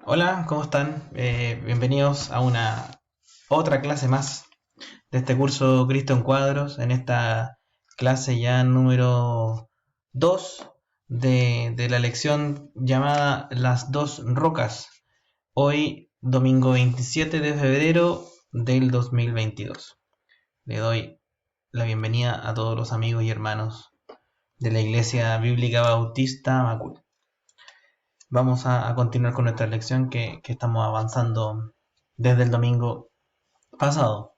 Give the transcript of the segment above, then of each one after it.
Hola, ¿cómo están? Bienvenidos a una otra clase más de este curso Cristo en Cuadros, en esta clase ya número 2 de la lección llamada Las dos rocas. Hoy, domingo 27 de febrero del 2022. Le doy la bienvenida a todos los amigos y hermanos de la Iglesia Bíblica Bautista Macul. Vamos a continuar con nuestra lección que estamos avanzando desde el domingo pasado.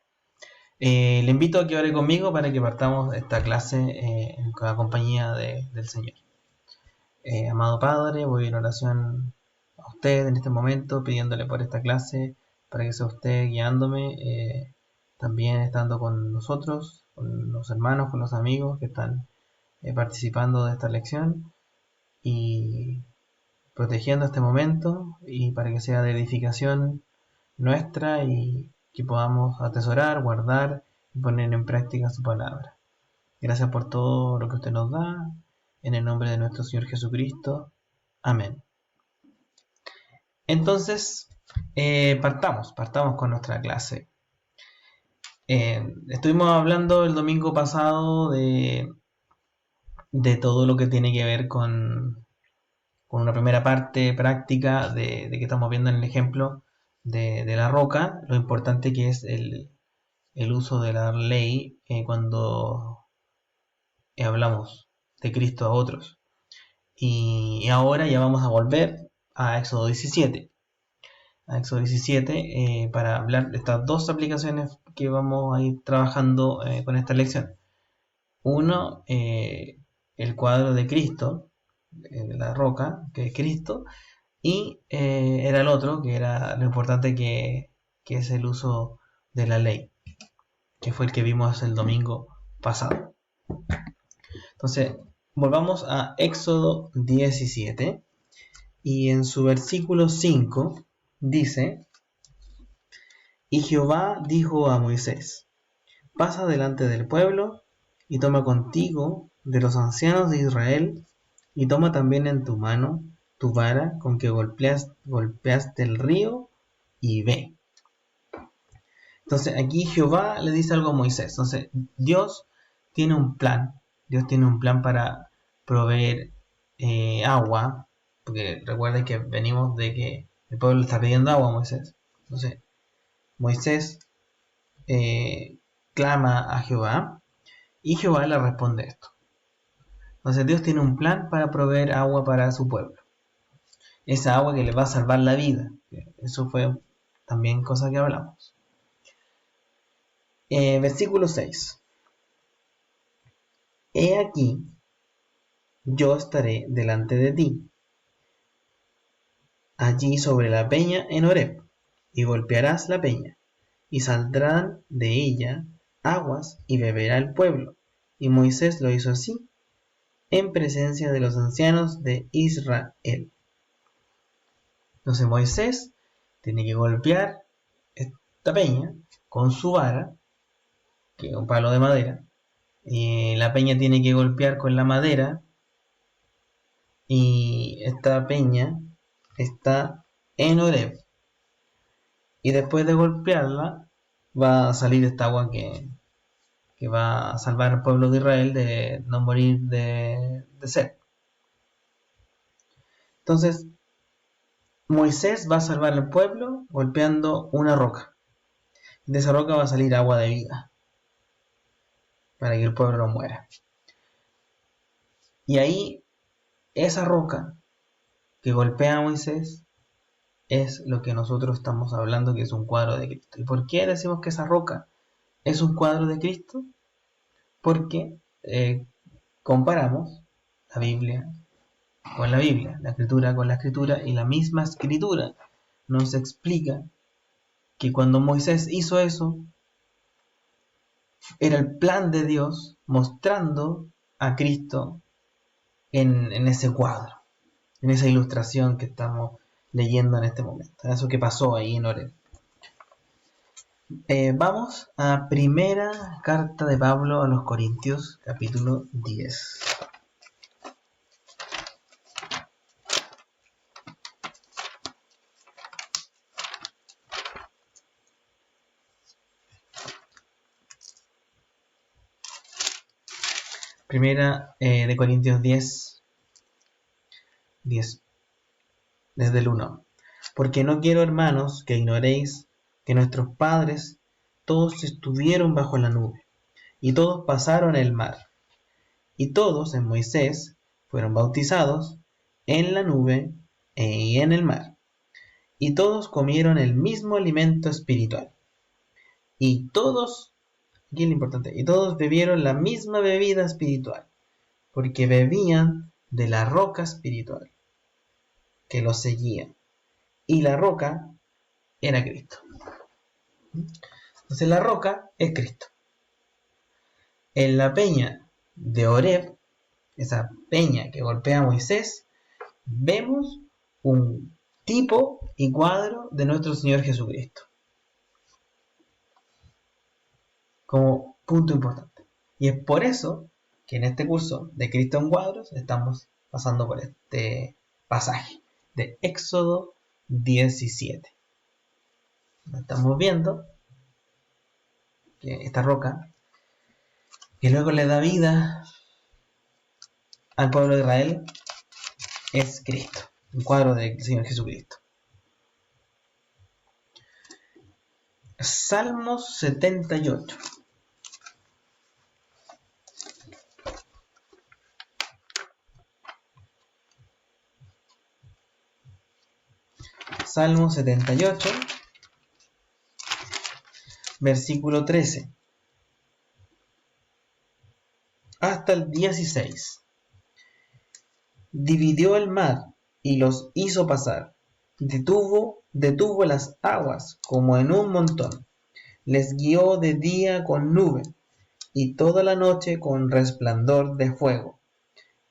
Le invito a que ore conmigo para que partamos esta clase con la compañía del Señor. Amado Padre, voy en oración a usted en este momento, pidiéndole por esta clase, para que sea usted guiándome, también estando con nosotros, con los hermanos, con los amigos que están participando de esta lección, y protegiendo este momento y para que sea de edificación nuestra y que podamos atesorar, guardar y poner en práctica su palabra. Gracias por todo lo que usted nos da, en el nombre de nuestro Señor Jesucristo. Amén. Entonces, partamos con nuestra clase. Estuvimos hablando el domingo pasado de todo lo que tiene que ver con una primera parte práctica de que estamos viendo en el ejemplo de la roca, lo importante que es el uso de la ley cuando hablamos de Cristo a otros. Y ahora ya vamos a volver a Éxodo 17. A Éxodo 17 para hablar de estas dos aplicaciones que vamos a ir trabajando con esta lección. Uno, el cuadro de Cristo, la roca, que es Cristo, y era el otro, que era lo importante que es el uso de la ley, que fue el que vimos el domingo pasado. Entonces, volvamos a Éxodo 17 y en su versículo 5 dice: Y Jehová dijo a Moisés: Pasa delante del pueblo y toma contigo de los ancianos de Israel y toma también en tu mano tu vara con que golpeaste el río y ve. Entonces aquí Jehová le dice algo a Moisés. Entonces Dios tiene un plan. Dios tiene un plan para proveer agua. Porque recuerden que venimos de que el pueblo está pidiendo agua a Moisés. Entonces Moisés clama a Jehová y Jehová le responde esto. Entonces Dios tiene un plan para proveer agua para su pueblo. Esa agua que le va a salvar la vida. Eso fue también cosa que hablamos. Versículo 6. He aquí, yo estaré delante de ti, allí sobre la peña en Horeb, y golpearás la peña, y saldrán de ella aguas, y beberá el pueblo. Y Moisés lo hizo así, en presencia de los ancianos de Israel. Entonces Moisés tiene que golpear esta peña con su vara, que es un palo de madera, y la peña tiene que golpear con la madera, y esta peña está en Horeb. Y después de golpearla, va a salir esta agua que va a salvar al pueblo de Israel de no morir de sed. Entonces, Moisés va a salvar al pueblo golpeando una roca. De esa roca va a salir agua de vida para que el pueblo no muera. Y ahí, esa roca que golpea a Moisés es lo que nosotros estamos hablando que es un cuadro de Cristo. ¿Y por qué decimos que esa roca es un cuadro de Cristo? Porque comparamos la Biblia con la Biblia, la escritura con la escritura, y la misma escritura nos explica que cuando Moisés hizo eso, era el plan de Dios mostrando a Cristo en ese cuadro, en esa ilustración que estamos leyendo en este momento, eso que pasó ahí en Oreb. Vamos a primera carta de Pablo a los Corintios, capítulo 10. Primera de Corintios 10, desde el 1. Porque no quiero, hermanos, que ignoréis que nuestros padres todos estuvieron bajo la nube, y todos pasaron el mar, y todos en Moisés fueron bautizados en la nube y en el mar, y todos comieron el mismo alimento espiritual, y todos, aquí es lo importante, y todos bebieron la misma bebida espiritual, porque bebían de la roca espiritual que los seguía, y la roca era Cristo. Entonces la roca es Cristo. En la peña de Horeb, esa peña que golpea a Moisés, vemos un tipo y cuadro de nuestro Señor Jesucristo. Como punto importante. Y es por eso que en este curso de Cristo en cuadros estamos pasando por este pasaje de Éxodo 17. Estamos viendo que esta roca, que luego le da vida al pueblo de Israel, es Cristo, un cuadro del Señor Jesucristo. Salmos 78. Salmo 78, versículo 13 hasta el 16. Dividió el mar y los hizo pasar. Detuvo las aguas como en un montón. Les guió de día con nube y toda la noche con resplandor de fuego.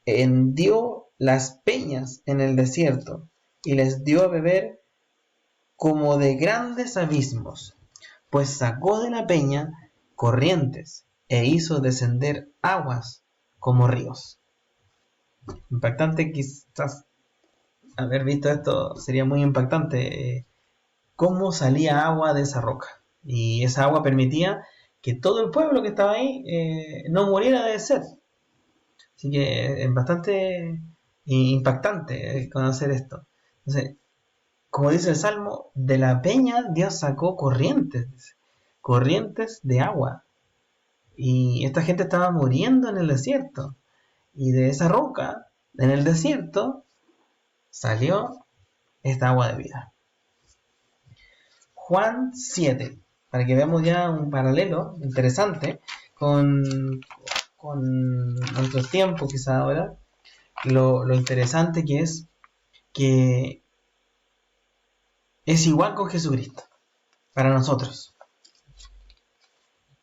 Hendió las peñas en el desierto y les dio a beber como de grandes abismos, pues sacó de la peña corrientes e hizo descender aguas como ríos. Impactante, quizás haber visto esto sería muy impactante, cómo salía agua de esa roca, y esa agua permitía que todo el pueblo que estaba ahí no muriera de sed. Así que es bastante impactante conocer esto. Entonces, como dice el Salmo, de la peña Dios sacó corrientes de agua. Y esta gente estaba muriendo en el desierto. Y de esa roca, en el desierto, salió esta agua de vida. Juan 7, para que veamos ya un paralelo interesante con nuestros tiempos, quizá ahora, lo interesante que es igual con Jesucristo, para nosotros.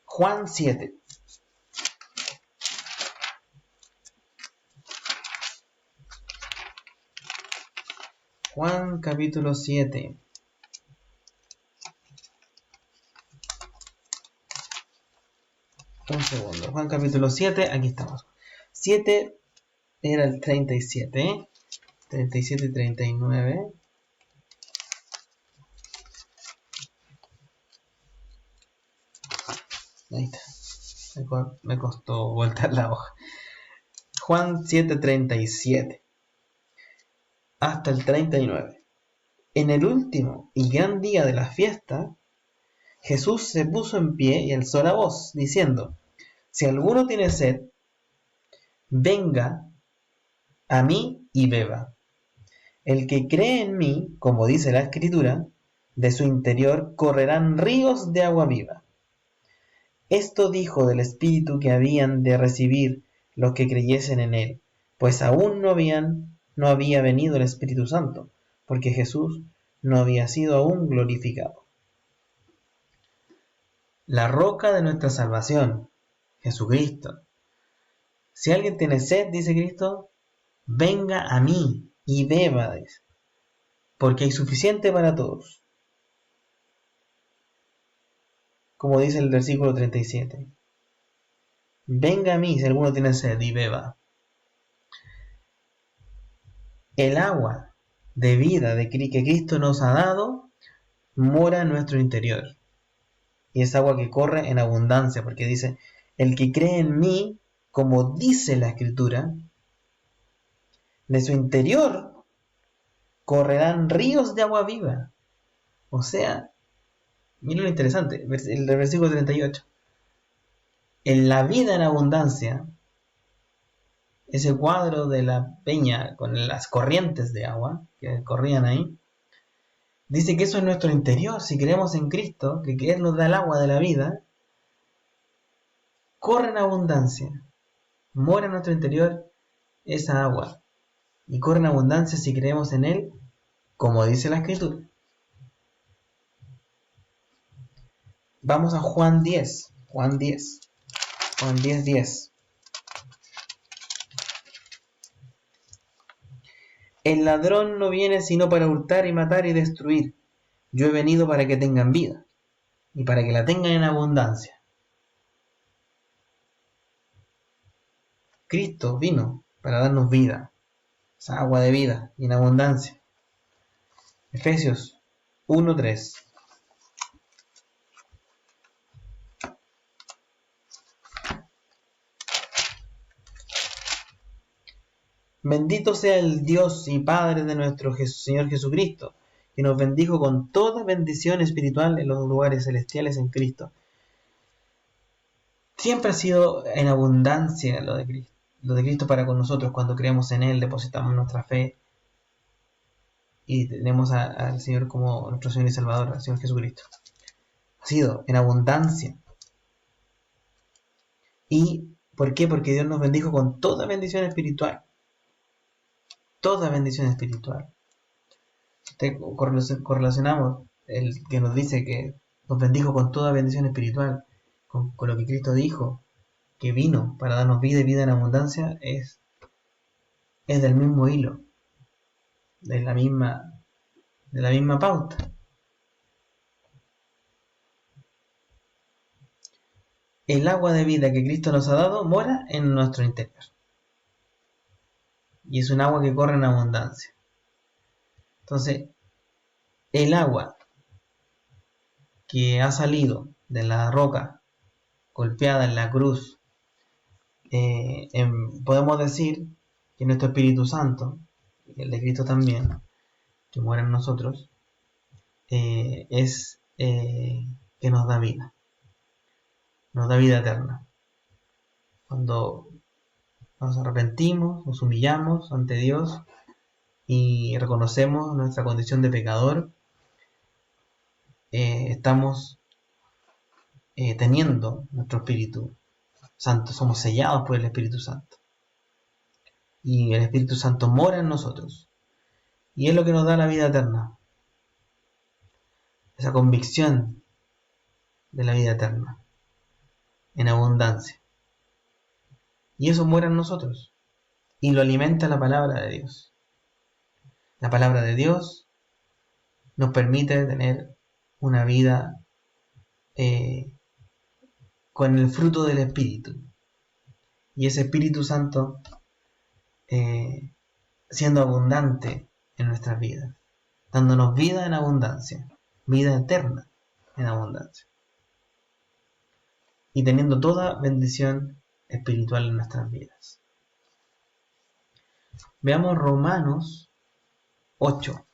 Juan 7. Juan capítulo 7. Un segundo. Juan capítulo 7, aquí estamos. 7 era el 37, ¿eh? 37 y 39. Ahí está. Me costó voltear la hoja. Juan 7:37 hasta el 39. En el último y gran día de la fiesta, Jesús se puso en pie y alzó la voz, diciendo: si alguno tiene sed, venga a mí y beba. El que cree en mí, como dice la Escritura, de su interior correrán ríos de agua viva. Esto dijo del Espíritu que habían de recibir los que creyesen en él, pues aún no había venido el Espíritu Santo, porque Jesús no había sido aún glorificado. La roca de nuestra salvación, Jesucristo. Si alguien tiene sed, dice Cristo, venga a mí y beba, porque hay suficiente para todos. Como dice el versículo 37. Venga a mí si alguno tiene sed y beba. El agua de vida que Cristo nos ha dado mora en nuestro interior. Y es agua que corre en abundancia, porque dice, el que cree en mí, como dice la Escritura, de su interior correrán ríos de agua viva. O sea, miren lo interesante, el versículo 38. En la vida en abundancia, ese cuadro de la peña con las corrientes de agua que corrían ahí, dice que eso es nuestro interior. Si creemos en Cristo, que Él nos da el agua de la vida, corre en abundancia, mora en nuestro interior esa agua, y corre en abundancia si creemos en Él, como dice la Escritura. Vamos a Juan 10, Juan 10, 10. El ladrón no viene sino para hurtar y matar y destruir. Yo he venido para que tengan vida, y para que la tengan en abundancia. Cristo vino para darnos vida, esa agua de vida y en abundancia. Efesios 1:3. Bendito sea el Dios y Padre de nuestro Señor Jesucristo, que nos bendijo con toda bendición espiritual en los lugares celestiales en Cristo. Siempre ha sido en abundancia lo de Cristo para con nosotros. Cuando creemos en Él, depositamos nuestra fe y tenemos al Señor como nuestro Señor y Salvador, al Señor Jesucristo. Ha sido en abundancia. ¿Y por qué? Porque Dios nos bendijo con toda bendición espiritual. Toda bendición espiritual. Correlacionamos el que nos dice que nos bendijo con toda bendición espiritual con lo que Cristo dijo, que vino para darnos vida y vida en abundancia, es del mismo hilo, de la misma pauta. El agua de vida que Cristo nos ha dado mora en nuestro interior. Y es un agua que corre en abundancia. Entonces, el agua que ha salido de la roca golpeada en la cruz, podemos decir que nuestro Espíritu Santo, y el de Cristo también, que muere en nosotros, es que nos da vida eterna. Cuando nos arrepentimos, nos humillamos ante Dios y reconocemos nuestra condición de pecador, estamos teniendo nuestro Espíritu Santo, somos sellados por el Espíritu Santo. Y el Espíritu Santo mora en nosotros. Y es lo que nos da la vida eterna. Esa convicción de la vida eterna. En abundancia. Y eso muere en nosotros. Y lo alimenta la palabra de Dios. La palabra de Dios nos permite tener una vida con el fruto del Espíritu. Y ese Espíritu Santo siendo abundante en nuestras vidas. Dándonos vida en abundancia. Vida eterna en abundancia. Y teniendo toda bendición espiritual en nuestras vidas. Veamos Romanos 8.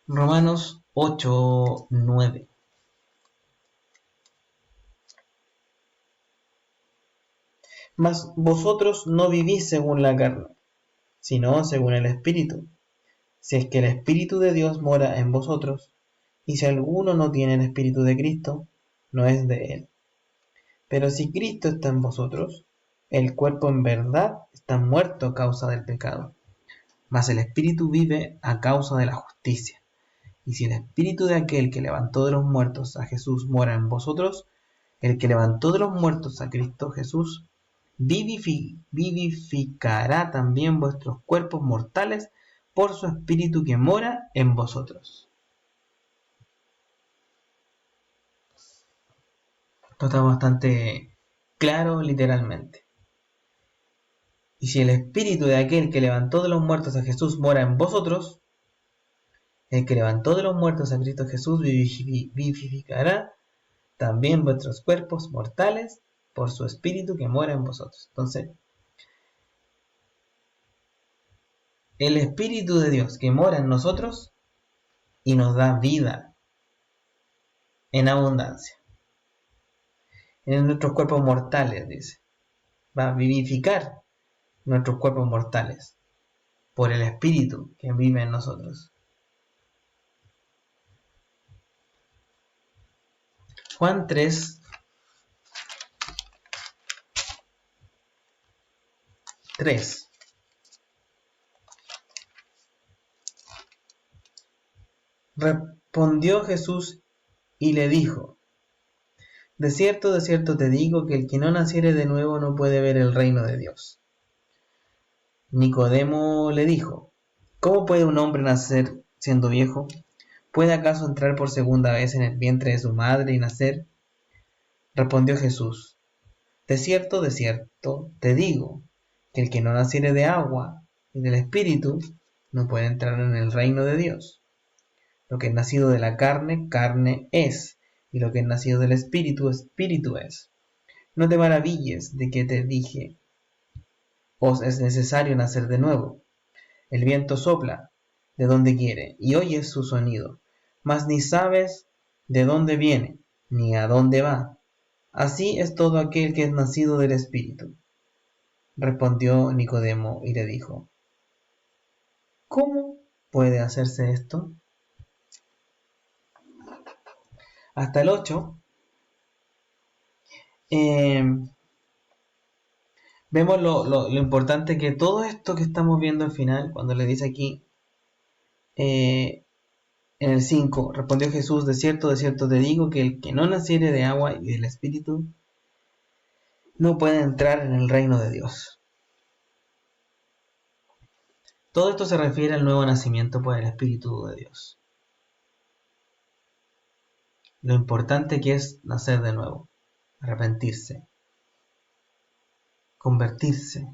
Romanos 8:9. Mas vosotros no vivís según la carne, sino según el Espíritu. Si es que el Espíritu de Dios mora en vosotros, y si alguno no tiene el Espíritu de Cristo, no es de él. Pero si Cristo está en vosotros, el cuerpo en verdad está muerto a causa del pecado, mas el Espíritu vive a causa de la justicia. Y si el Espíritu de aquel que levantó de los muertos a Jesús mora en vosotros, el que levantó de los muertos a Cristo Jesús vivificará también vuestros cuerpos mortales por su Espíritu que mora en vosotros. Esto está bastante claro literalmente. Y si el Espíritu de aquel que levantó de los muertos a Jesús mora en vosotros, El que levantó de los muertos a Cristo Jesús vivificará también vuestros cuerpos mortales por su Espíritu que mora en vosotros. Entonces, el Espíritu de Dios que mora en nosotros y nos da vida en abundancia. En nuestros cuerpos mortales, dice. Va a vivificar nuestros cuerpos mortales por el Espíritu que vive en nosotros. Juan 3, 3. Respondió Jesús y le dijo: de cierto te digo que el que no naciere de nuevo no puede ver el reino de Dios. Nicodemo le dijo: ¿cómo puede un hombre nacer siendo viejo? ¿Puede acaso entrar por segunda vez en el vientre de su madre y nacer? Respondió Jesús: de cierto te digo que el que no naciere de agua y del Espíritu no puede entrar en el reino de Dios. Lo que es nacido de la carne, carne es, y lo que es nacido del Espíritu, Espíritu es. No te maravilles de que te dije: os es necesario nacer de nuevo. El viento sopla de donde quiere, y oyes su sonido, mas ni sabes de dónde viene, ni a dónde va. Así es todo aquel que es nacido del Espíritu. Respondió Nicodemo y le dijo: ¿cómo puede hacerse esto? Hasta el 8. Vemos lo importante que todo esto que estamos viendo al final, cuando le dice aquí, en el 5, respondió Jesús: de cierto te digo que el que no naciere de agua y del Espíritu no puede entrar en el reino de Dios. Todo esto se refiere al nuevo nacimiento por el Espíritu de Dios. Lo importante que es nacer de nuevo, arrepentirse, convertirse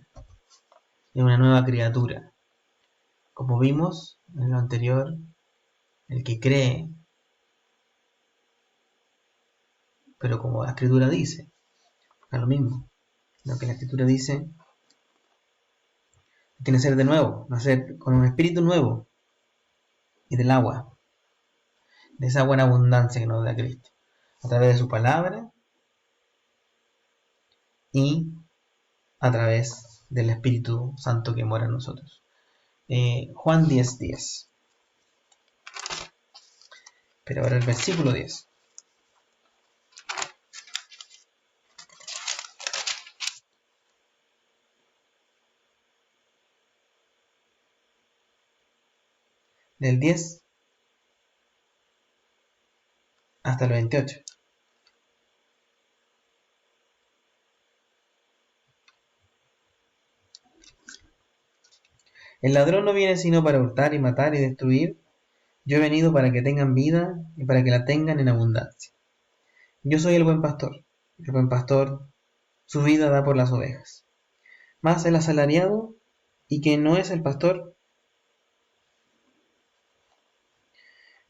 en una nueva criatura. Como vimos en lo anterior, el que cree, pero como la Escritura dice, es lo mismo. Lo que la Escritura dice, hay que nacer de nuevo, nacer con un espíritu nuevo y del agua, de esa buena abundancia que nos da Cristo, a través de su palabra y a través del Espíritu Santo que mora en nosotros. Juan 10:10. 10. Pero ahora el versículo 10. Del 10 hasta el 28. El ladrón no viene sino para hurtar y matar y destruir. Yo he venido para que tengan vida y para que la tengan en abundancia. Yo soy el buen pastor. El buen pastor su vida da por las ovejas. Mas el asalariado, y que no es el pastor,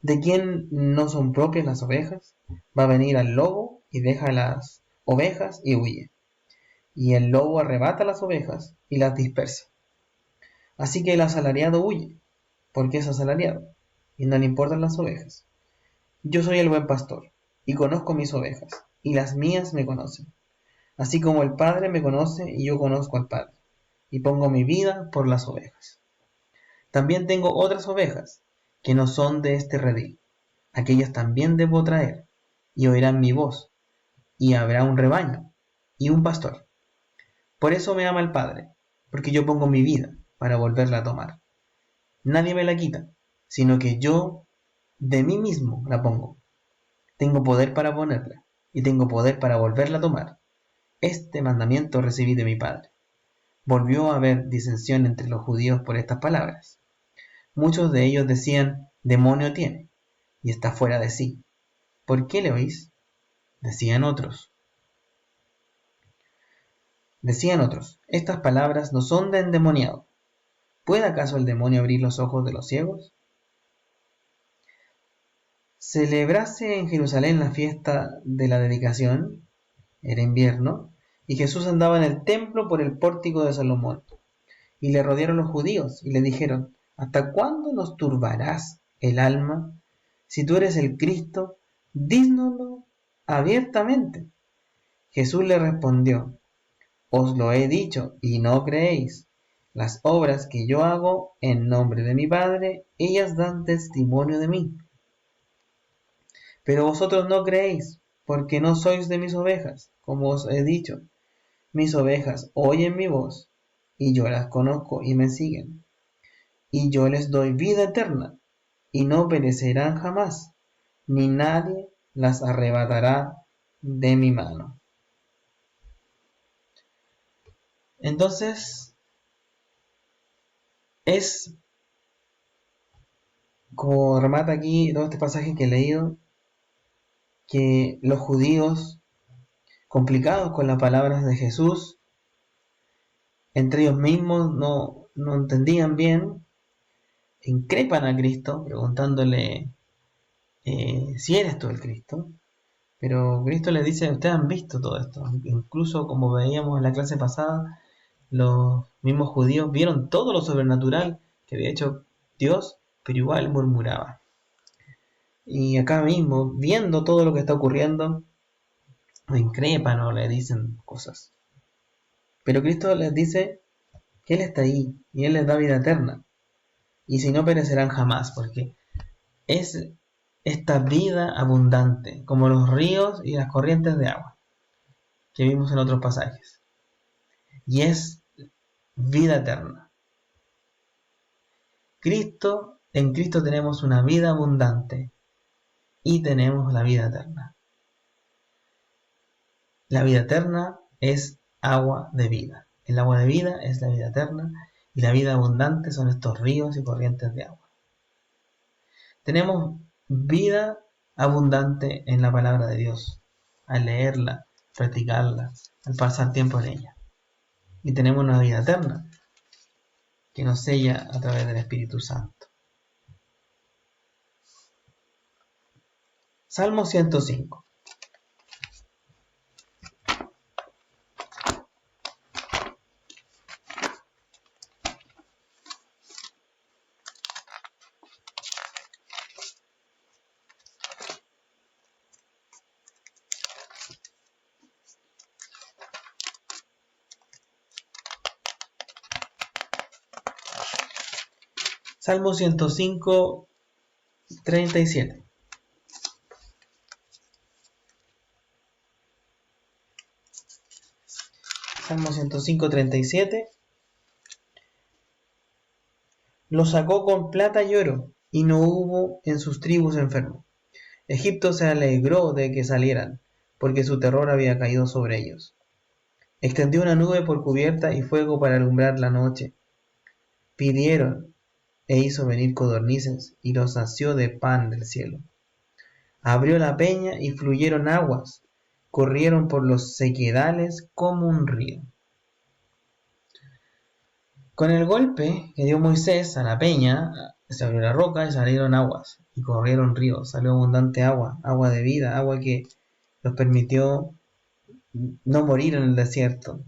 de quien no son propias las ovejas, va a venir al lobo y deja las ovejas y huye. Y el lobo arrebata las ovejas y las dispersa. Así que el asalariado huye, porque es asalariado, y no le importan las ovejas. Yo soy el buen pastor, y conozco mis ovejas, y las mías me conocen. Así como el Padre me conoce y yo conozco al Padre, y pongo mi vida por las ovejas. También tengo otras ovejas, que no son de este redil. Aquellas también debo traer, y oirán mi voz, y habrá un rebaño, y un pastor. Por eso me ama el Padre, porque yo pongo mi vida para volverla a tomar. Nadie me la quita, sino que yo de mí mismo la pongo. Tengo poder para ponerla, y tengo poder para volverla a tomar. Este mandamiento recibí de mi Padre. Volvió a haber disensión entre los judíos por estas palabras. Muchos de ellos decían: demonio tiene, y está fuera de sí. ¿Por qué le oís? Decían otros, estas palabras no son de endemoniado. ¿Puede acaso el demonio abrir los ojos de los ciegos? celebrase en Jerusalén la fiesta de la dedicación, era invierno, y Jesús andaba en el templo por el pórtico de Salomón. Y le rodearon los judíos y le dijeron: ¿Hasta cuándo nos turbarás el alma? Si tú eres el Cristo, dísnoslo abiertamente. Jesús le respondió: Os lo he dicho y no creéis. Las obras que yo hago en nombre de mi Padre, ellas dan testimonio de mí. Pero vosotros no creéis, porque no sois de mis ovejas, como os he dicho. Mis ovejas oyen mi voz, y yo las conozco y me siguen. Y yo les doy vida eterna, y no perecerán jamás, ni nadie las arrebatará de mi mano. Entonces, es como remata aquí todo este pasaje que he leído, que los judíos, complicados con las palabras de Jesús, entre ellos mismos no entendían bien, increpan a Cristo preguntándole si eres tú el Cristo. Pero Cristo les dice: ustedes han visto todo esto. Incluso, como veíamos en la clase pasada, los mismos judíos vieron todo lo sobrenatural que había hecho Dios, pero igual murmuraba. Y acá mismo, viendo todo lo que está ocurriendo, lo increpan o le dicen cosas. Pero Cristo les dice que Él está ahí y Él les da vida eterna. Y si no, perecerán jamás, porque es esta vida abundante, como los ríos y las corrientes de agua que vimos en otros pasajes. Y es vida eterna. En Cristo tenemos una vida abundante y tenemos la vida eterna. La vida eterna es agua de vida. El agua de vida es la vida eterna y la vida abundante son estos ríos y corrientes de agua. Tenemos vida abundante en la palabra de Dios, al leerla, practicarla, al pasar tiempo en ella. Y tenemos una vida eterna que nos sella a través del Espíritu Santo. Salmo 105. Salmo 105, 37. Salmo 105, 37. Lo sacó con plata y oro, y no hubo en sus tribus enfermo. Egipto se alegró de que salieran, porque su terror había caído sobre ellos. Extendió una nube por cubierta y fuego para alumbrar la noche. Pidieron, e hizo venir codornices, y los sació de pan del cielo. Abrió la peña y fluyeron aguas, corrieron por los sequedales como un río. Con el golpe que dio Moisés a la peña, se abrió la roca y salieron aguas, y corrieron ríos, salió abundante agua, agua de vida, agua que los permitió no morir en el desierto.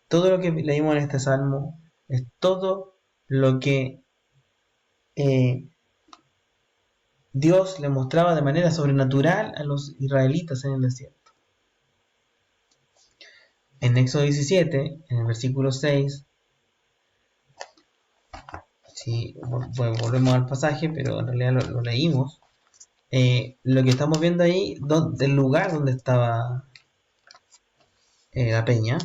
Todo lo que leímos en este salmo es todo lo que Dios le mostraba de manera sobrenatural a los israelitas en el desierto. En Éxodo 17, en el versículo 6, si volvemos al pasaje, pero en realidad lo leímos, lo que estamos viendo ahí, del lugar donde estaba la peña,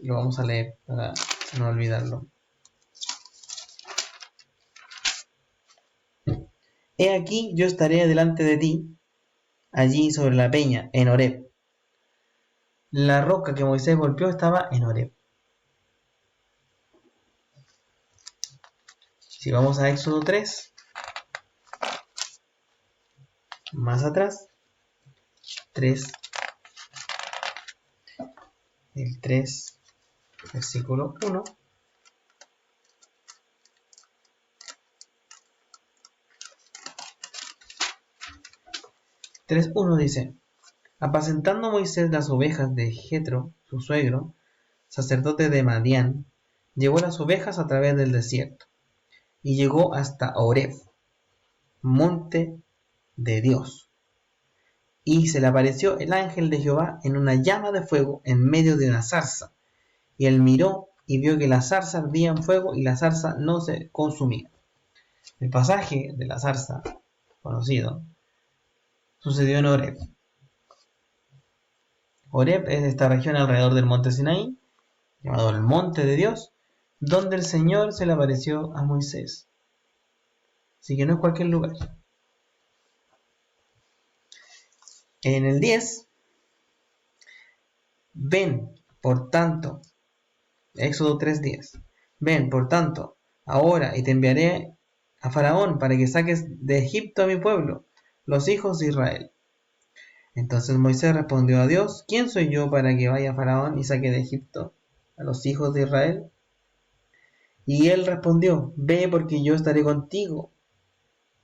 lo vamos a leer para no olvidarlo. He aquí, yo estaré delante de ti, allí sobre la peña, en Horeb. La roca que Moisés golpeó estaba en Horeb. Si vamos a Éxodo 3, más atrás, 3, el 3, versículo 1, 3:1 dice: apacentando Moisés las ovejas de Jetro, su suegro, sacerdote de Madián, llevó las ovejas a través del desierto y llegó hasta Horeb, monte de Dios. Y se le apareció el ángel de Jehová en una llama de fuego en medio de una zarza. Y él miró y vio que la zarza ardía en fuego y la zarza no se consumía. El pasaje de la zarza, conocido, sucedió en Horeb. Horeb es esta región alrededor del monte Sinaí, llamado el monte de Dios, donde el Señor se le apareció a Moisés. Así que no es cualquier lugar. En el 10, ven, por tanto, Éxodo 3:10, ven, por tanto, ahora y te enviaré a Faraón para que saques de Egipto a mi pueblo, los hijos de Israel. Entonces Moisés respondió a Dios: ¿quién soy yo para que vaya a Faraón y saque de Egipto a los hijos de Israel? Y él respondió: ve, porque yo estaré contigo,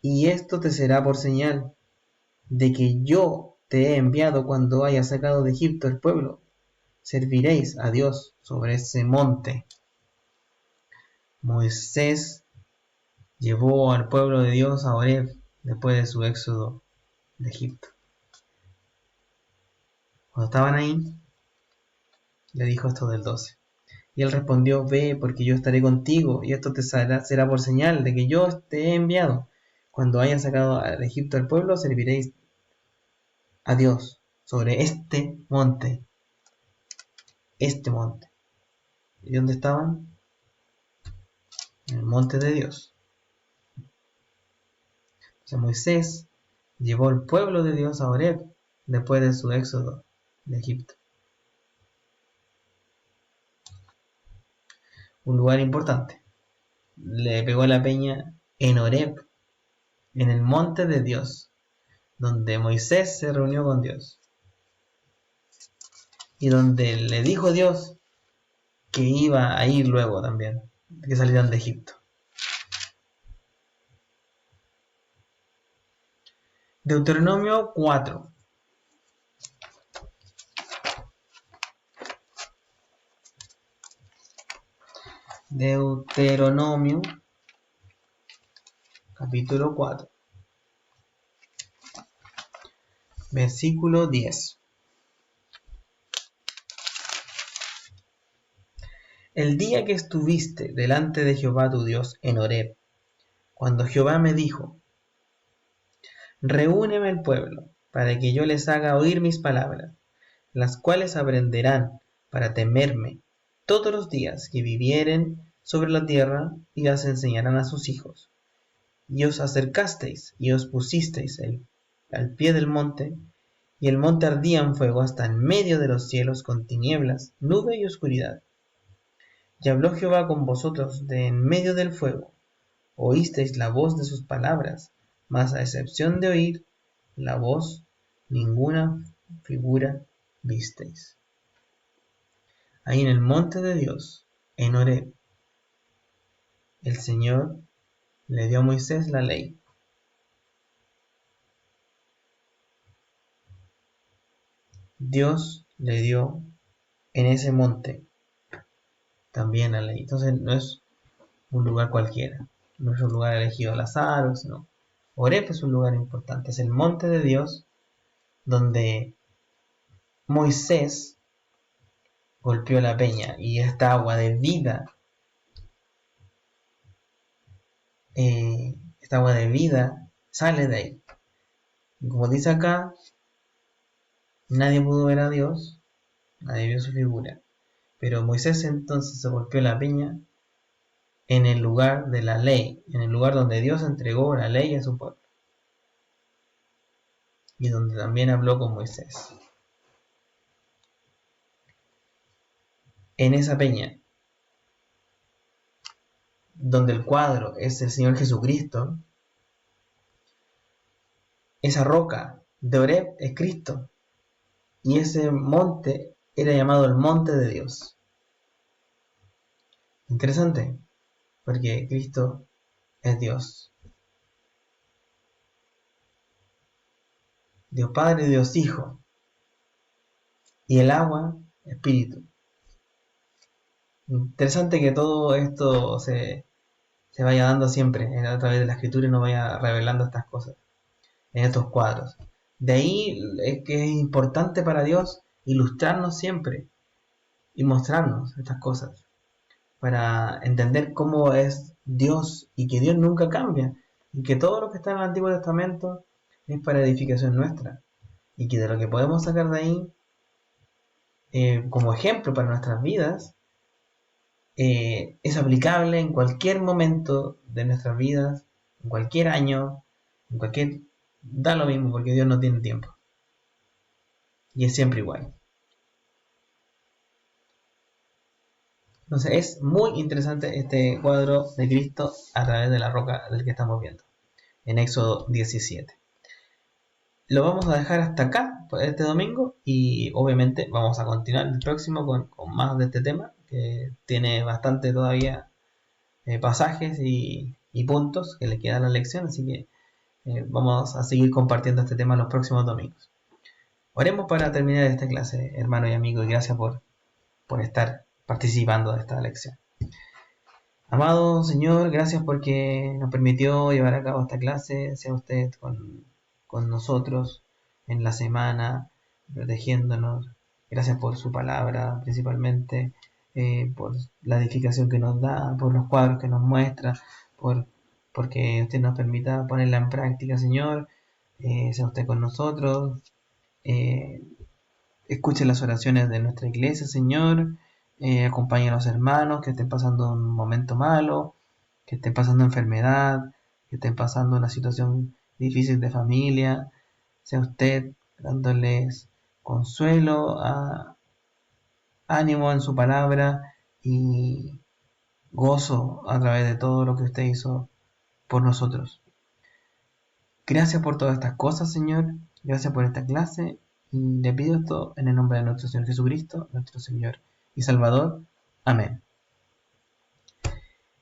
y esto te será por señal de que yo te he enviado cuando haya sacado de Egipto el pueblo. Serviréis a Dios sobre ese monte. Moisés llevó al pueblo de Dios a Horeb después de su éxodo de Egipto. Cuando estaban ahí, le dijo esto del 12. Y él respondió: ve, porque yo estaré contigo, y esto te será por señal de que yo te he enviado. Cuando haya sacado de Egipto al pueblo, serviréis a Dios sobre este monte. Este monte. ¿Y dónde estaban? En el monte de Dios. Entonces Moisés llevó al pueblo de Dios a Horeb después de su éxodo de Egipto. Un lugar importante. Le pegó la peña en Horeb, en el monte de Dios, donde Moisés se reunió con Dios. Y donde le dijo Dios que iba a ir luego también, que salieran de Egipto. Deuteronomio 4. Deuteronomio capítulo 4, versículo 10. El día que estuviste delante de Jehová tu Dios en Horeb, cuando Jehová me dijo: reúneme el pueblo, para que yo les haga oír mis palabras, las cuales aprenderán para temerme todos los días que vivieren sobre la tierra, y las enseñarán a sus hijos. Y os acercasteis y os pusisteis al pie del monte, y el monte ardía en fuego hasta en medio de los cielos con tinieblas, nube y oscuridad. Y habló Jehová con vosotros de en medio del fuego. Oísteis la voz de sus palabras, mas a excepción de oír la voz, ninguna figura visteis. Ahí en el monte de Dios, en Horeb, el Señor le dio a Moisés la ley. Dios le dio en ese monte también la ley. Entonces no es un lugar cualquiera, no es un lugar elegido al azar, sino Horeb es un lugar importante, es el monte de Dios donde Moisés golpeó la peña y esta agua de vida, esta agua de vida sale de ahí. Y como dice acá, nadie pudo ver a Dios, nadie vio su figura, pero Moisés entonces se golpeó la peña en el lugar de la ley, en el lugar donde Dios entregó la ley a su pueblo y donde también habló con Moisés. En esa peña, donde el cuadro es el Señor Jesucristo, esa roca de Horeb es Cristo, y ese monte era llamado el monte de Dios. Interesante, porque Cristo es Dios. Dios Padre, Dios Hijo. Y el agua, Espíritu. Interesante que todo esto se vaya dando siempre a través de la escritura y nos vaya revelando estas cosas en estos cuadros. De ahí es que es importante para Dios ilustrarnos siempre y mostrarnos estas cosas para entender cómo es Dios y que Dios nunca cambia y que todo lo que está en el Antiguo Testamento es para edificación nuestra y que de lo que podemos sacar de ahí como ejemplo para nuestras vidas es aplicable en cualquier momento de nuestras vidas, en cualquier año, en cualquier... Da lo mismo porque Dios no tiene tiempo y es siempre igual. Entonces es muy interesante este cuadro de Cristo a través de la roca del que estamos viendo en Éxodo 17. Lo vamos a dejar hasta acá por este domingo y obviamente vamos a continuar el próximo con más de este tema que tiene bastante todavía pasajes y puntos que le queda a la lección, así que vamos a seguir compartiendo este tema los próximos domingos. Oremos para terminar esta clase, hermano y amigo, y gracias por estar participando de esta lección. Amado Señor, gracias porque nos permitió llevar a cabo esta clase. Sea usted con nosotros en la semana, protegiéndonos. Gracias por su palabra, principalmente, por la edificación que nos da, por los cuadros que nos muestra, porque usted nos permita ponerla en práctica, Señor. Sea usted con nosotros. Eh, Escuche las oraciones de nuestra iglesia, Señor. Acompañe a los hermanos que estén pasando un momento malo, que estén pasando enfermedad, que estén pasando una situación difícil de familia. Sea usted dándoles consuelo, ánimo en su palabra y gozo a través de todo lo que usted hizo por nosotros. Gracias por todas estas cosas, Señor. Gracias por esta clase. Y le pido esto en el nombre de nuestro Señor Jesucristo, nuestro Señor y Salvador. Amén.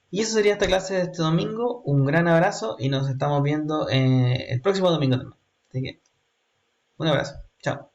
Y eso sería esta clase de este domingo. Un gran abrazo y nos estamos viendo el próximo domingo también. Así que, un abrazo. Chao.